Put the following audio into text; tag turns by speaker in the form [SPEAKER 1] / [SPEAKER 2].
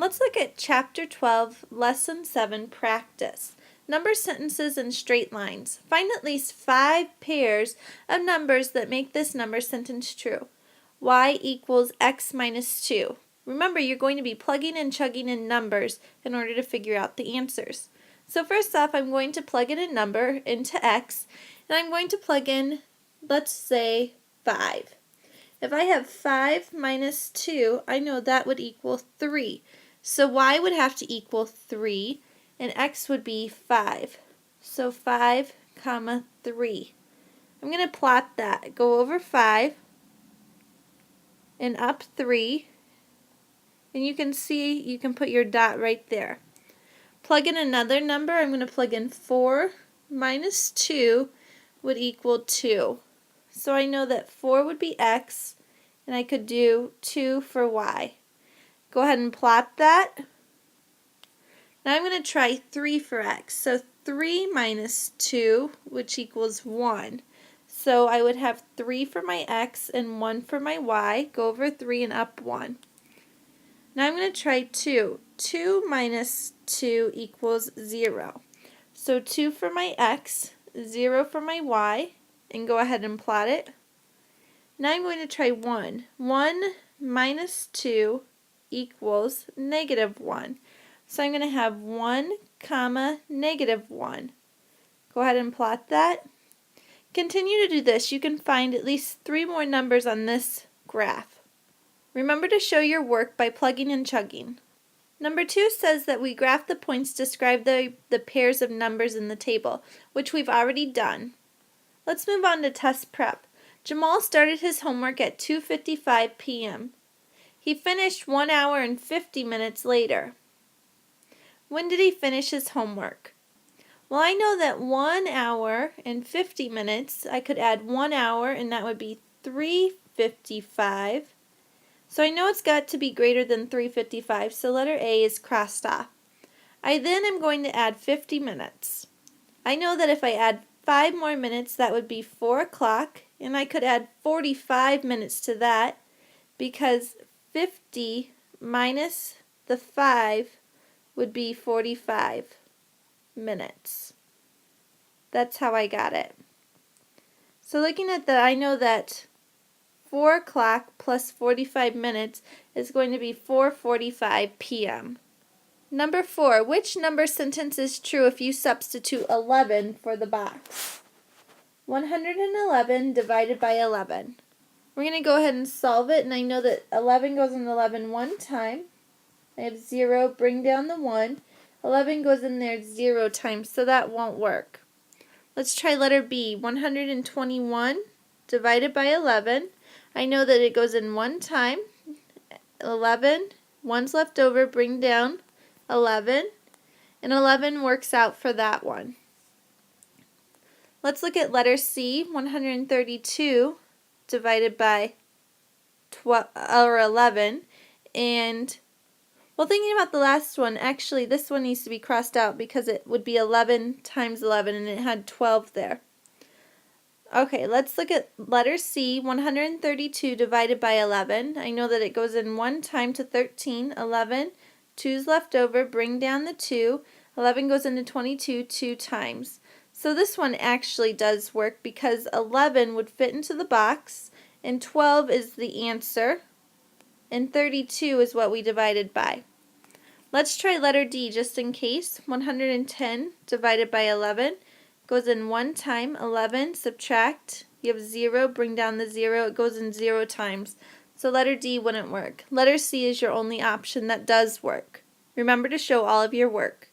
[SPEAKER 1] Let's look at Chapter 12, Lesson 7, Practice. Number sentences in straight lines. Find at least 5 pairs of numbers that make this number sentence true. Y equals x minus 2. Remember, you're going to be plugging and chugging in numbers in order to figure out the answers. So first off, I'm going to plug in a number into x, and I'm going to plug in, let's say, 5. If I have 5 minus 2, I know that would equal 3. So y would have to equal 3, and x would be 5. So 5, comma 3. I'm going to plot that. Go over 5 and up 3. And you can see, you can put your dot right there. Plug in another number. I'm going to plug in 4 minus 2 would equal 2. So I know that 4 would be x, and I could do 2 for y. Go ahead and plot that. Now I'm going to try 3 for x. So 3 minus 2, which equals 1. So I would have 3 for my x and 1 for my y. Go over 3 and up 1. Now I'm going to try 2. 2 minus 2 equals 0. So 2 for my x, 0 for my y, and go ahead and plot it. Now I'm going to try 1. 1 minus 2 equals negative 1. So I'm going to have 1 comma negative 1. Go ahead and plot that. Continue to do this. You can find at least 3 more numbers on this graph. Remember to show your work by plugging and chugging. Number 2 says that we graph the points to describe the pairs of numbers in the table, which we've already done. Let's move on to test prep. Jamal started his homework at 2:55 p.m. He finished 1 hour and 50 minutes later. When did he finish his homework? Well, I know that 1 hour and 50 minutes, I could add 1 hour, and that would be 3:55. So I know it's got to be greater than 3:55, so letter A is crossed off. I then am going to add 50 minutes. I know that if I add 5 more minutes, that would be 4 o'clock, and I could add 45 minutes to that, because 50 minus the 5 would be 45 minutes. That's how I got it. So looking at that, I know that 4 o'clock plus 45 minutes is going to be 4:45 p.m. Number 4, which number sentence is true if you substitute 11 for the box? 111 divided by 11. We're going to go ahead and solve it, and I know that 11 goes in 11 one time. I have 0, bring down the 1. 11 goes in there 0 times, so that won't work. Let's try letter B. 121 divided by 11. I know that it goes in one time. 11, 1's left over, bring down 11, and 11 works out for that one. Let's look at letter C. 132 divided by 11, and well, thinking about the last one, actually this one needs to be crossed out because it would be 11 times 11, and it had 12 there. Okay, let's look at letter C. 132 divided by 11. I know that it goes in one time to 13. 11, 2's left over, bring down the 2. 11 goes into 22 2 times. So this one actually does work because 11 would fit into the box, and 12 is the answer, and 32 is what we divided by. Let's try letter D just in case. 110 divided by 11. Goes in one time. 11, subtract, you have 0, bring down the 0, it goes in 0 times. So letter D wouldn't work. Letter C is your only option that does work. Remember to show all of your work.